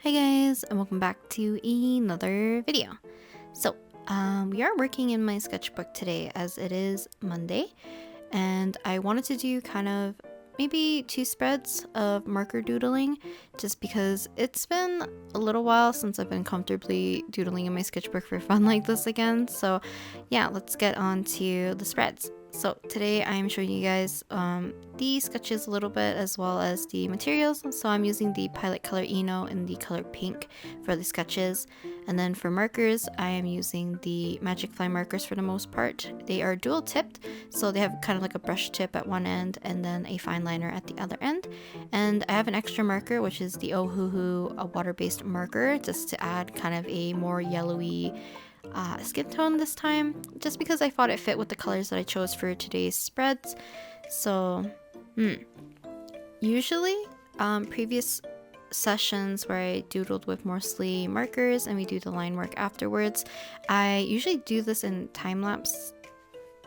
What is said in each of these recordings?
Hi guys, and welcome back to another video. So, we are working in my sketchbook today as it is Monday, and I wanted to do kind of maybe 2 spreads of marker doodling just because it's been a little while since I've been comfortably doodling in my sketchbook for fun like this again. So yeah, let's get on to the spreads. So today I'm showing you guys the sketches a little bit as well as the materials. So I'm using the Pilot Color Eno in the color pink for the sketches. And then for markers, I am using the Magic Fly markers for the most part. They are dual tipped, so they have kind of like a brush tip at one end and then a fine liner at the other end. And I have an extra marker, which is the Ohuhu, a water-based marker, just to add kind of a more yellowy skin tone this time, just because I thought it fit with the colors that I chose for today's spreads. So usually previous sessions where I doodled with mostly markers and we do the line work afterwards, I usually do this in time-lapse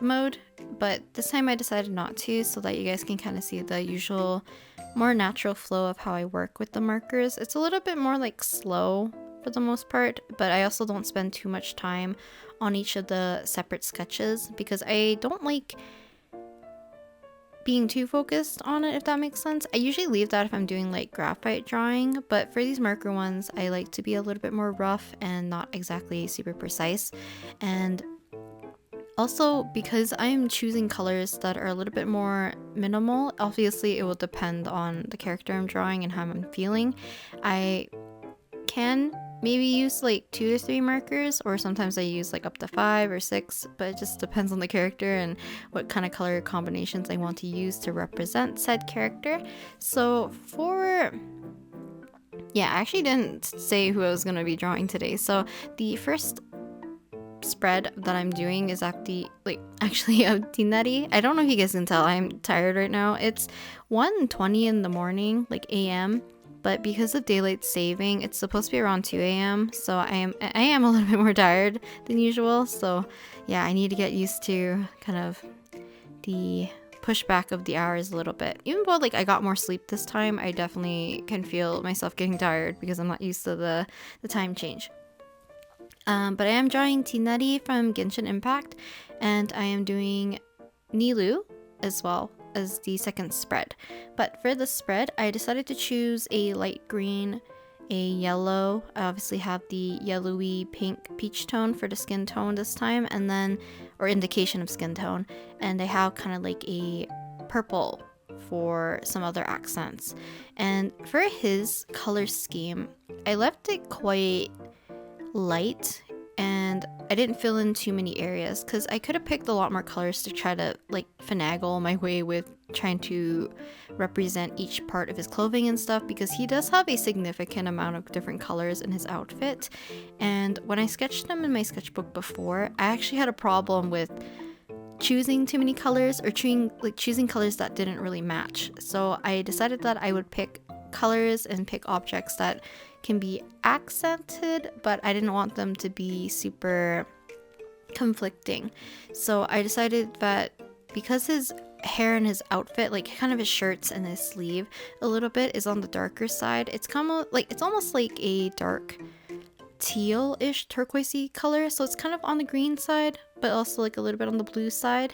mode, but this time I decided not to so that you guys can kind of see the usual more natural flow of how I work with the markers. It's a little bit more like slow for the most part, but I also don't spend too much time on each of the separate sketches because I don't like being too focused on it, if that makes sense. I usually leave that if I'm doing like graphite drawing, but for these marker ones I like to be a little bit more rough and not exactly super precise. And also, because I'm choosing colors that are a little bit more minimal, obviously it will depend on the character I'm drawing and how I'm feeling. I can maybe use like 2 to 3 markers, or sometimes I use like up to 5 or 6, but it just depends on the character and what kind of color combinations I want to use to represent said character. So I actually didn't say who I was going to be drawing today. So the first spread that I'm doing is actually of Tighnari. I don't know if you guys can tell, I'm tired right now. It's 1:20 in the morning, like AM. But because of daylight saving, it's supposed to be around 2 a.m. So I am a little bit more tired than usual. So yeah, I need to get used to kind of the pushback of the hours a little bit. Even though like I got more sleep this time, I definitely can feel myself getting tired because I'm not used to the time change. But I am drawing Tighnari from Genshin Impact, and I am doing Nilou as well as the second spread. But for the spread, I decided to choose a light green, a yellow. I obviously have the yellowy pink peach tone for the skin tone this time, and then, or indication of skin tone, and I have kind of like a purple for some other accents. And for his color scheme, I left it quite light and I didn't fill in too many areas because I could have picked a lot more colors to try to like finagle my way with trying to represent each part of his clothing and stuff, because he does have a significant amount of different colors in his outfit. And when I sketched him in my sketchbook before, I actually had a problem with choosing too many colors or choosing colors that didn't really match. So I decided that I would pick colors and pick objects that can be accented, but I didn't want them to be super conflicting. So I decided that because his hair and his outfit, like kind of his shirts and his sleeve a little bit, is on the darker side, it's almost like a dark teal-ish turquoisey color, so it's kind of on the green side but also like a little bit on the blue side,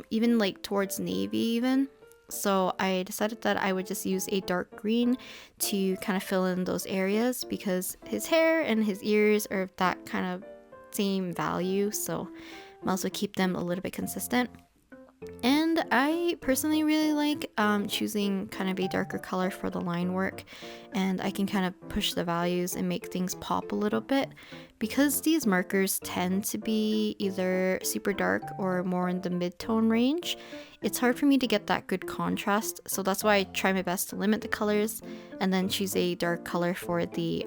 even like towards navy even. So I decided that I would just use a dark green to kind of fill in those areas because his hair and his ears are of that kind of same value, so I'll also keep them a little bit consistent. And I personally really like choosing kind of a darker color for the line work, and I can kind of push the values and make things pop a little bit. Because these markers tend to be either super dark or more in the mid-tone range, it's hard for me to get that good contrast, so that's why I try my best to limit the colors and then choose a dark color for the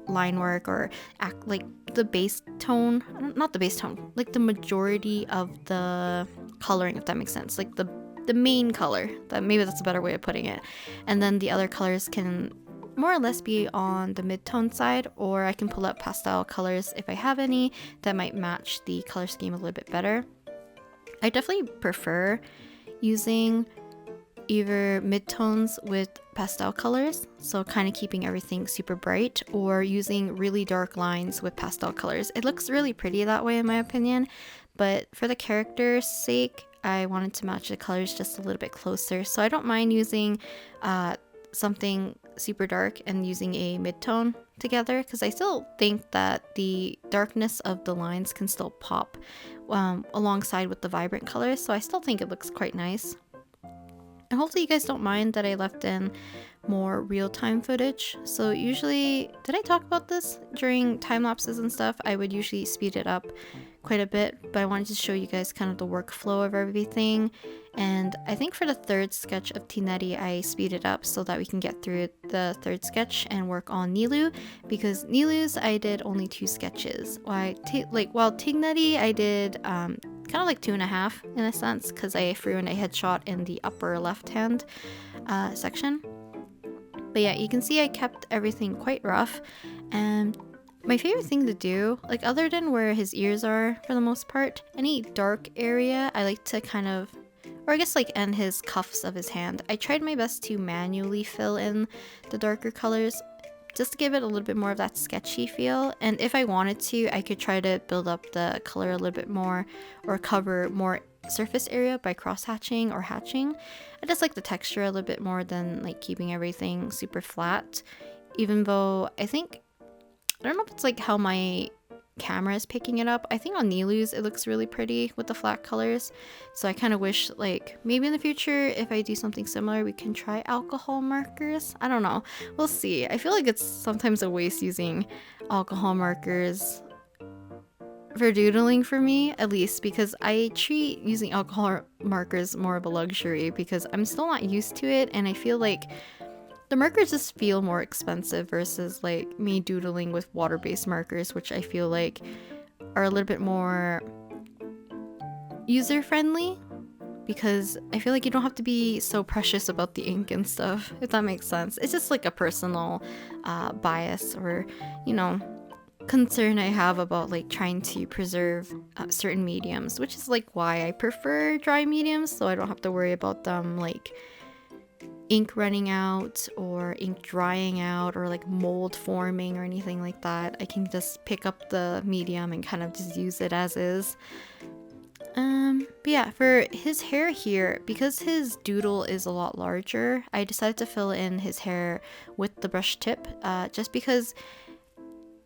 line work, or act like the base tone, not the base tone, like the majority of the coloring, if that makes sense, like the main color, maybe that's a better way of putting it. And then the other colors can more or less be on the mid-tone side, or I can pull up pastel colors if I have any that might match the color scheme a little bit better. I definitely prefer using either midtones with pastel colors, so kind of keeping everything super bright, or using really dark lines with pastel colors. It looks really pretty that way in my opinion, but for the character's sake, I wanted to match the colors just a little bit closer. So I don't mind using something super dark and using a midtone together, because I still think that the darkness of the lines can still pop alongside with the vibrant colors. So I still think it looks quite nice. And hopefully you guys don't mind that I left in more real-time footage. So usually, did I talk about this during time lapses and stuff? I would usually speed it up quite a bit, but I wanted to show you guys kind of the workflow of everything. And I think for the third sketch of Tighnari, I speeded up so that we can get through the third sketch and work on Nilou, because Nilou's I did only 2 sketches. While Tighnari I did kind of like 2.5 in a sense, because I threw in a headshot in the upper left hand section. But yeah, you can see I kept everything quite rough. And my favorite thing to do, like other than where his ears are for the most part, any dark area I like to kind of, or I guess like end his cuffs of his hand. I tried my best to manually fill in the darker colors just to give it a little bit more of that sketchy feel. And if I wanted to, I could try to build up the color a little bit more or cover more surface area by cross hatching or hatching. I just like the texture a little bit more than like keeping everything super flat, even though I don't know if it's like how my camera is picking it up. I think on Nilou's it looks really pretty with the flat colors, so I kind of wish like maybe in the future if I do something similar we can try alcohol markers. I don't know, we'll see. I feel like it's sometimes a waste using alcohol markers for doodling, for me at least, because I treat using alcohol markers more of a luxury because I'm still not used to it, and I feel like the markers just feel more expensive versus like me doodling with water-based markers, which I feel like are a little bit more user-friendly, because I feel like you don't have to be so precious about the ink and stuff, if that makes sense. It's just like a personal bias or, you know, concern I have about like trying to preserve certain mediums, which is like why I prefer dry mediums, so I don't have to worry about them like ink running out or ink drying out or like mold forming or anything like that. I can just pick up the medium and kind of just use it as is. But yeah, for his hair here, because his doodle is a lot larger, I decided to fill in his hair with the brush tip, just because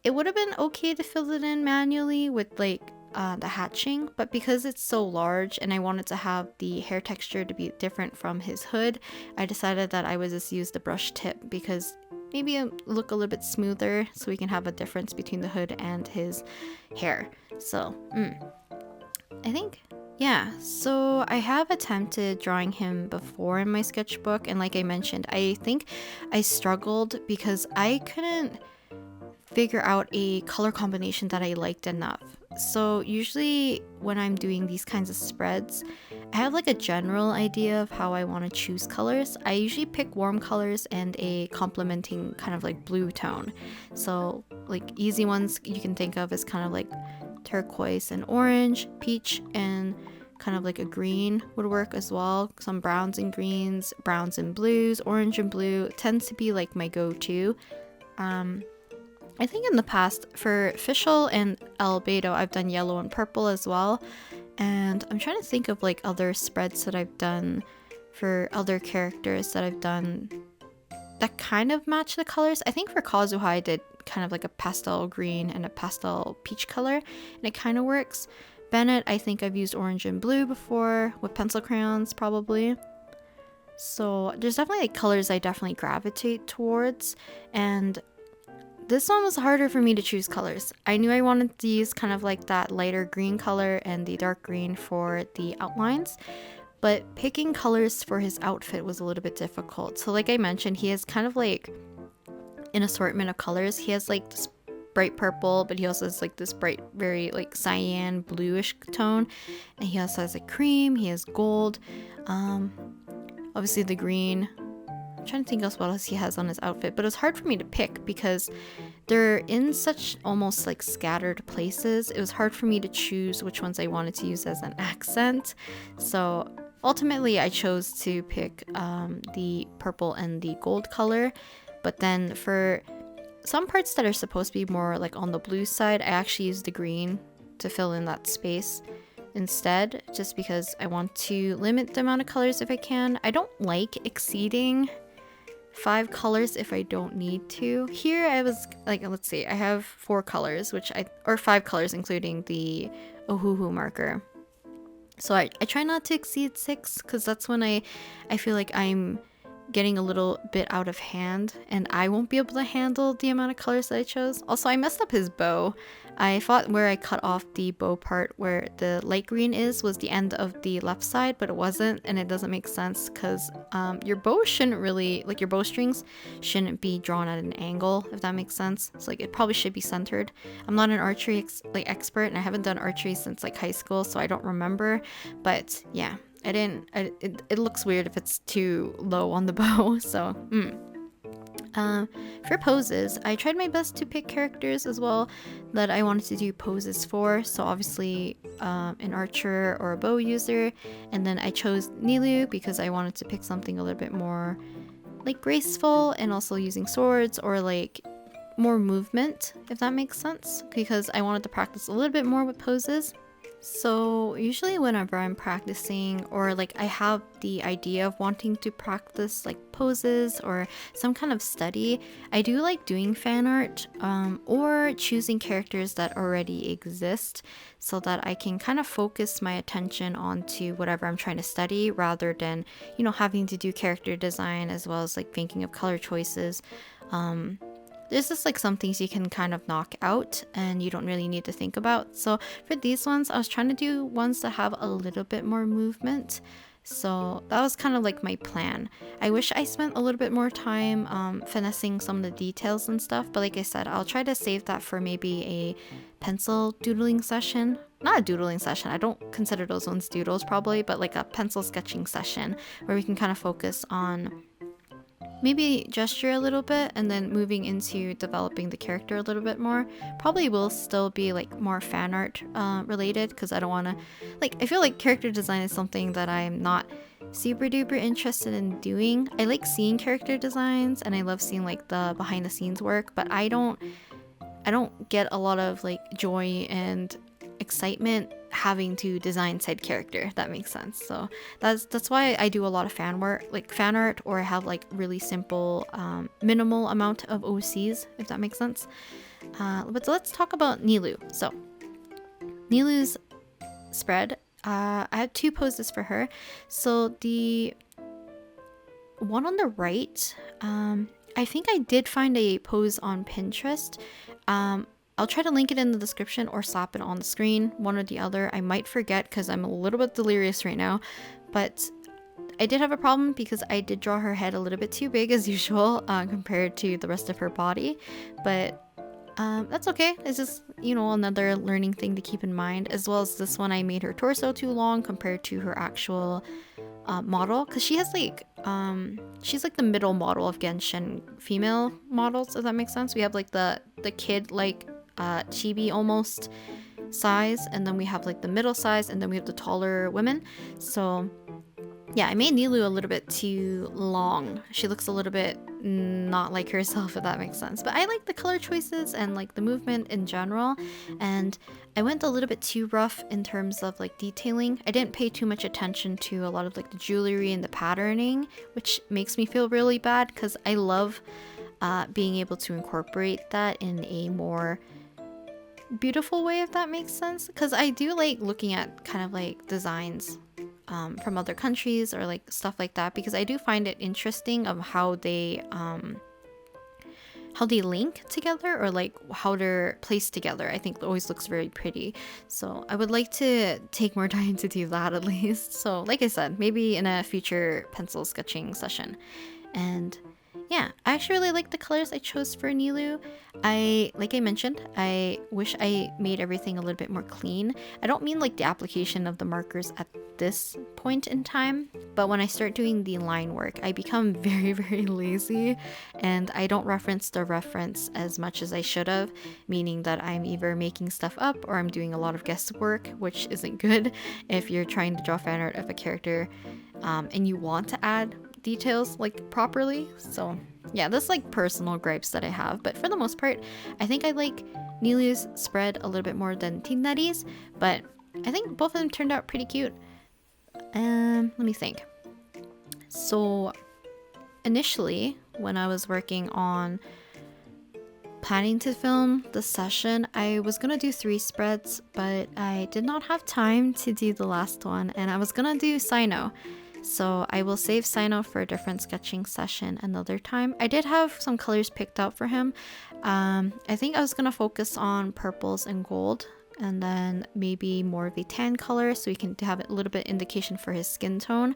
it would have been okay to fill it in manually with like the hatching, but because it's so large and I wanted to have the hair texture to be different from his hood, I decided that I would just use the brush tip because maybe it look a little bit smoother so we can have a difference between the hood and his hair. So I think, yeah, so I have attempted drawing him before in my sketchbook, and like I mentioned, I think I struggled because I couldn't figure out a color combination that I liked enough. So usually when I'm doing these kinds of spreads, I have like a general idea of how I want to choose colors. I usually pick warm colors and a complementing kind of like blue tone. So like easy ones you can think of is kind of like turquoise and orange, peach and kind of like a green would work as well. Some browns and greens, browns and blues, orange and blue tends to be like my go-to. I think in the past for Fischl and Albedo, I've done yellow and purple as well. And I'm trying to think of like other spreads that I've done for other characters that I've done that kind of match the colors. I think for Kazuha I did kind of like a pastel green and a pastel peach color, and it kind of works. Bennett, I think I've used orange and blue before with pencil crayons probably. So there's definitely like colors I definitely gravitate towards, and this one was harder for me to choose colors. I knew I wanted to use kind of like that lighter green color and the dark green for the outlines, but picking colors for his outfit was a little bit difficult. So like I mentioned, he has kind of like an assortment of colors. He has like this bright purple, but he also has like this bright, very like cyan bluish tone, and he also has like cream, he has gold, obviously the green. I'm trying to think else what else he has on his outfit, but it was hard for me to pick because they're in such almost like scattered places. It was hard for me to choose which ones I wanted to use as an accent. So ultimately I chose to pick the purple and the gold color, but then for some parts that are supposed to be more like on the blue side, I actually used the green to fill in that space instead, just because I want to limit the amount of colors if I can. I don't like exceeding 5 colors if I don't need to. Here I was like, let's see, I have 4 colors, or 5 colors including the Ohuhu marker. So I try not to exceed 6, because that's when I feel like I'm getting a little bit out of hand and I won't be able to handle the amount of colors that I chose. Also, I messed up his bow. I thought where I cut off the bow part where the light green is was the end of the left side, but it wasn't, and it doesn't make sense because your bow shouldn't really, like your bowstrings shouldn't be drawn at an angle, if that makes sense. So like it probably should be centered. I'm not an archery expert, and I haven't done archery since like high school, so I don't remember, but yeah. It looks weird if it's too low on the bow, so for poses, I tried my best to pick characters as well that I wanted to do poses for. So obviously an archer or a bow user, and then I chose Nilou because I wanted to pick something a little bit more like graceful and also using swords, or like more movement, if that makes sense, because I wanted to practice a little bit more with poses. So usually whenever I'm practicing, or like I have the idea of wanting to practice like poses or some kind of study, I do like doing fan art or choosing characters that already exist so that I can kind of focus my attention onto whatever I'm trying to study, rather than, you know, having to do character design as well as like thinking of color choices. There's just like some things you can kind of knock out and you don't really need to think about. So for these ones, I was trying to do ones that have a little bit more movement. So that was kind of like my plan. I wish I spent a little bit more time finessing some of the details and stuff. But like I said, I'll try to save that for maybe a pencil doodling session. Not a doodling session. I don't consider those ones doodles probably, but like a pencil sketching session where we can kind of focus on maybe gesture a little bit and then moving into developing the character a little bit more. Probably will still be like more fan art related, because I don't want to, like, I feel like character design is something that I'm not super duper interested in doing. I like seeing character designs and I love seeing like the behind the scenes work, but I don't get a lot of like joy and excitement having to design said character, if that makes sense. So that's why I do a lot of fan art, or I have like really simple minimal amount of OCs, if that makes sense. But let's talk about Nilou. So Nilou's spread, I had 2 poses for her. So the one on the right, I think I did find a pose on Pinterest. I'll try to link it in the description or slap it on the screen, one or the other. I might forget because I'm a little bit delirious right now, but I did have a problem because I did draw her head a little bit too big as usual compared to the rest of her body, but that's okay. It's just, you know, another learning thing to keep in mind, as well as this one I made her torso too long compared to her actual model, because she has like she's like the middle model of Genshin female models, if that makes sense. We have like the kid like chibi almost size, and then we have like the middle size, and then we have the taller women. So yeah, I made Nilou a little bit too long. She looks a little bit not like herself, if that makes sense. But I like the color choices and like the movement in general. And I went a little bit too rough in terms of like detailing. I didn't pay too much attention to a lot of like the jewelry and the patterning, which makes me feel really bad because I love being able to incorporate that in a more beautiful way, if that makes sense. Because I do like looking at kind of like designs from other countries or like stuff like that, because I do find it interesting of how they link together, or like how they're placed together. I think it always looks very pretty. So I would like to take more time to do that at least. So like I said, maybe in a future pencil sketching session. And yeah, I actually really like the colors I chose for Nilou. Like I mentioned, I wish I made everything a little bit more clean. I don't mean like the application of the markers at this point in time, but when I start doing the line work, I become very, very lazy and I don't reference the reference as much as I should have, meaning that I'm either making stuff up or I'm doing a lot of guesswork, which isn't good if you're trying to draw fan art of a character and you want to add details like properly. So yeah, that's like personal gripes that I have, but for the most part I think I like Nilou's spread a little bit more than Tighnari's, but I think both of them turned out pretty cute. Let me think. So initially when I was working on planning to film the session, I was gonna do 3 spreads, but I did not have time to do the last one, and I was gonna do Sino. So I will save Sino for a different sketching session another time. I did have some colors picked out for him. I think I was gonna focus on purples and gold, and then maybe more of a tan color so we can have a little bit indication for his skin tone,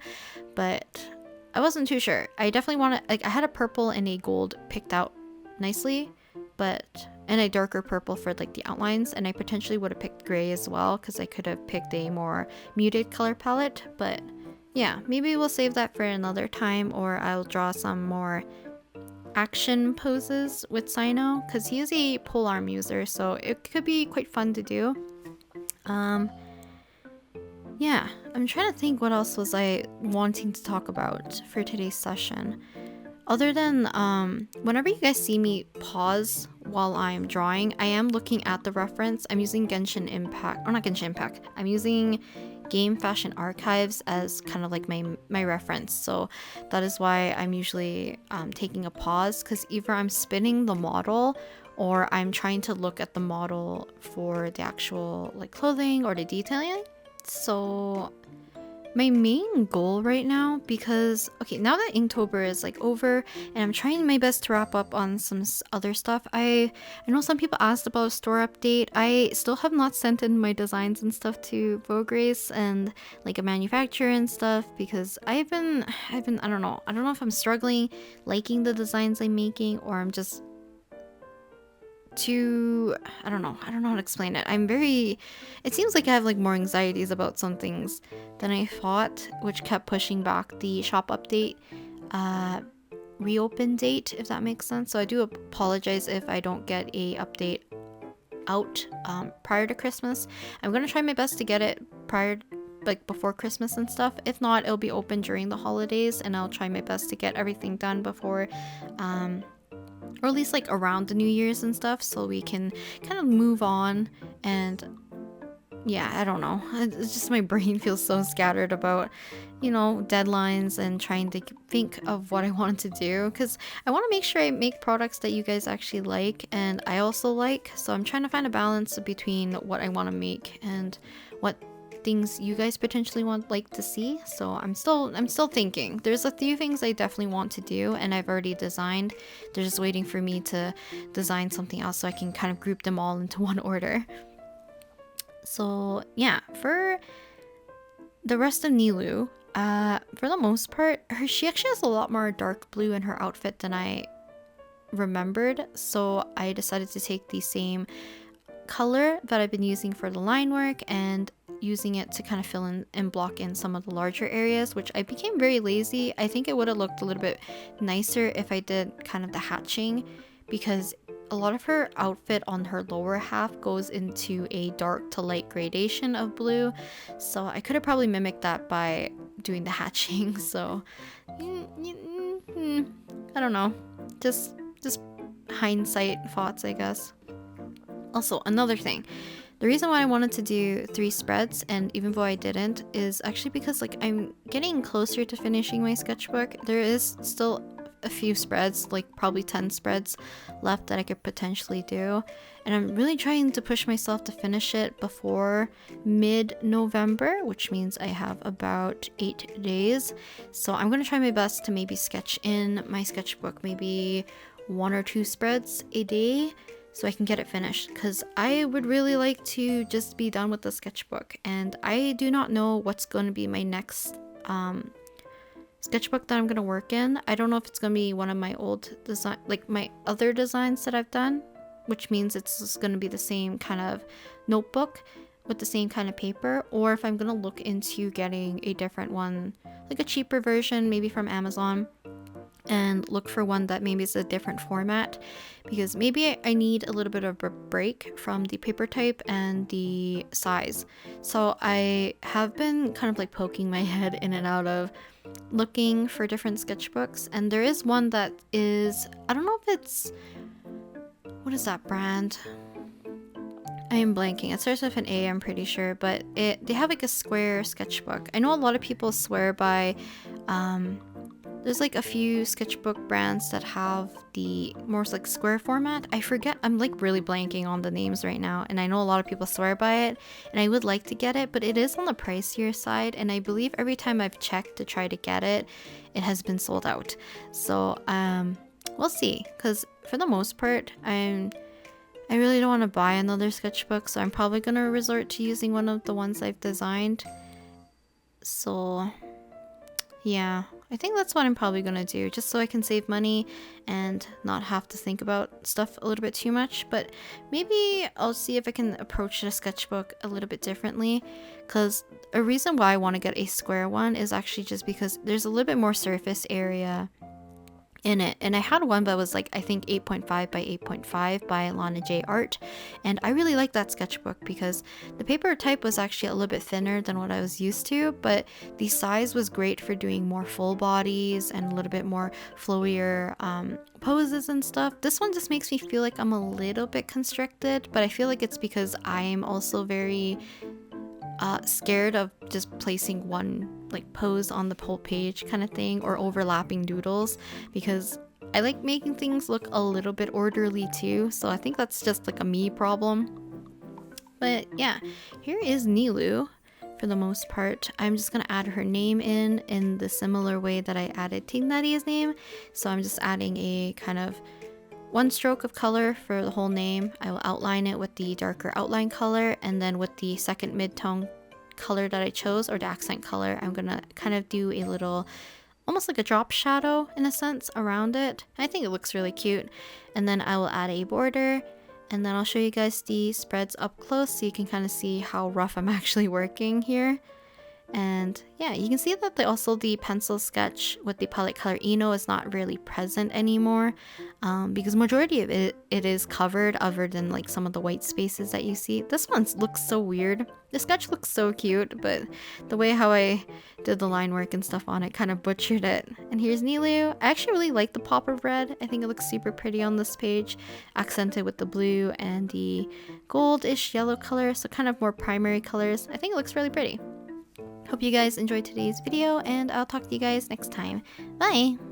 but I wasn't too sure. I definitely wanted, like, I had a purple and a gold picked out nicely, but and a darker purple for like the outlines, and I potentially would have picked gray as well because I could have picked a more muted color palette. But yeah, maybe we'll save that for another time, or I'll draw some more action poses with Sino because he is a polearm user, so it could be quite fun to do. Yeah, I'm trying to think what else was I wanting to talk about for today's session. Other than whenever you guys see me pause while I'm drawing, I am looking at the reference. I'm using Genshin Impact, or not Genshin Impact, I'm using Game Fashion Archives as kind of like my reference. So that is why I'm usually taking a pause, because either I'm spinning the model or I'm trying to look at the model for the actual like clothing or the detailing. So my main goal right now, because okay, now that Inktober is like over and I'm trying my best to wrap up on some other stuff, I know some people asked about a store update. I still have not sent in my designs and stuff to Vogue Race and like a manufacturer and stuff, because I've been I don't know if I'm struggling liking the designs I'm making, or I'm just too, I don't know how to explain it. It seems like I have like more anxieties about some things than I thought, which kept pushing back the shop update reopen date, if that makes sense. So I do apologize if I don't get a update out prior to Christmas. I'm gonna try my best to get it prior, like before Christmas and stuff. If not, it'll be open during the holidays, and I'll try my best to get everything done before or at least like around the New Year's and stuff, so we can kind of move on. And yeah, I don't know, it's just my brain feels so scattered about, you know, deadlines and trying to think of what I wanted to do, because I want to make sure I make products that you guys actually like and I also like. So I'm trying to find a balance between what I want to make and what things you guys potentially like to see. So I'm still thinking. There's a few things I definitely want to do and I've already designed. They're just waiting for me to design something else so I can kind of group them all into one order. So yeah, for the rest of Nilou, for the most part, she actually has a lot more dark blue in her outfit than I remembered. So I decided to take the same color that I've been using for the line work and using it to kind of fill in and block in some of the larger areas, which I became very lazy. I think it would have looked a little bit nicer if I did kind of the hatching, because a lot of her outfit on her lower half goes into a dark to light gradation of blue. So I could have probably mimicked that by doing the hatching. So I don't know, just hindsight thoughts, I guess. Also, another thing, the reason why I wanted to do 3 spreads, and even though I didn't, is actually because like I'm getting closer to finishing my sketchbook. There is still a few spreads, like probably 10 spreads left that I could potentially do, and I'm really trying to push myself to finish it before mid-November, which means I have about 8 days. So I'm gonna try my best to maybe sketch in my sketchbook maybe 1 or 2 spreads a day, so I can get it finished, because I would really like to just be done with the sketchbook, and I do not know what's going to be my next sketchbook that I'm gonna work in. I don't know if it's gonna be one of my old design, like my other designs that I've done, which means it's just gonna be the same kind of notebook with the same kind of paper, or if I'm gonna look into getting a different one, like a cheaper version, maybe from Amazon, and look for one that maybe is a different format, because maybe I need a little bit of a break from the paper type and the size. So I have been kind of like poking my head in and out of looking for different sketchbooks, and there is one that is, I don't know if it's, what is that brand? I am blanking. It starts with an A, I'm pretty sure, but they have like a square sketchbook. I know a lot of people swear by, there's like a few sketchbook brands that have the more like square format. I forget, I'm like really blanking on the names right now, and I know a lot of people swear by it, and I would like to get it, but it is on the pricier side, and I believe every time I've checked to try to get it, it has been sold out. So we'll see, because for the most part, I really don't want to buy another sketchbook, so I'm probably going to resort to using one of the ones I've designed. So yeah, I think that's what I'm probably going to do, just so I can save money and not have to think about stuff a little bit too much. But maybe I'll see if I can approach the sketchbook a little bit differently, because a reason why I want to get a square one is actually just because there's a little bit more surface area in it. And I had one that was like, I think 8.5 by 8.5 by Lana J Art, and I really like that sketchbook because the paper type was actually a little bit thinner than what I was used to, but the size was great for doing more full bodies and a little bit more flowier poses and stuff. This one just makes me feel like I'm a little bit constricted, but I feel like it's because I'm also very scared of just placing one like pose on the whole page kind of thing, or overlapping doodles, because I like making things look a little bit orderly too. So I think that's just like a me problem. But yeah, here is Nilou. For the most part, I'm just gonna add her name in the similar way that I added Tighnari's name. So I'm just adding a kind of one stroke of color for the whole name. I will outline it with the darker outline color, and then with the second mid-tone color that I chose, or the accent color, I'm gonna kind of do a little, almost like a drop shadow in a sense around it. I think it looks really cute. And then I will add a border, and then I'll show you guys the spreads up close so you can kind of see how rough I'm actually working here. And yeah, you can see that the pencil sketch with the palette color Eno is not really present anymore, because majority of it is covered, other than like some of the white spaces that you see. This one looks so weird. The sketch looks so cute, but the way how I did the line work and stuff on it kind of butchered it. And here's Nilou. I actually really like the pop of red. I think it looks super pretty on this page, accented with the blue and the goldish yellow color, so kind of more primary colors. I think it looks really pretty. Hope you guys enjoyed today's video, and I'll talk to you guys next time. Bye!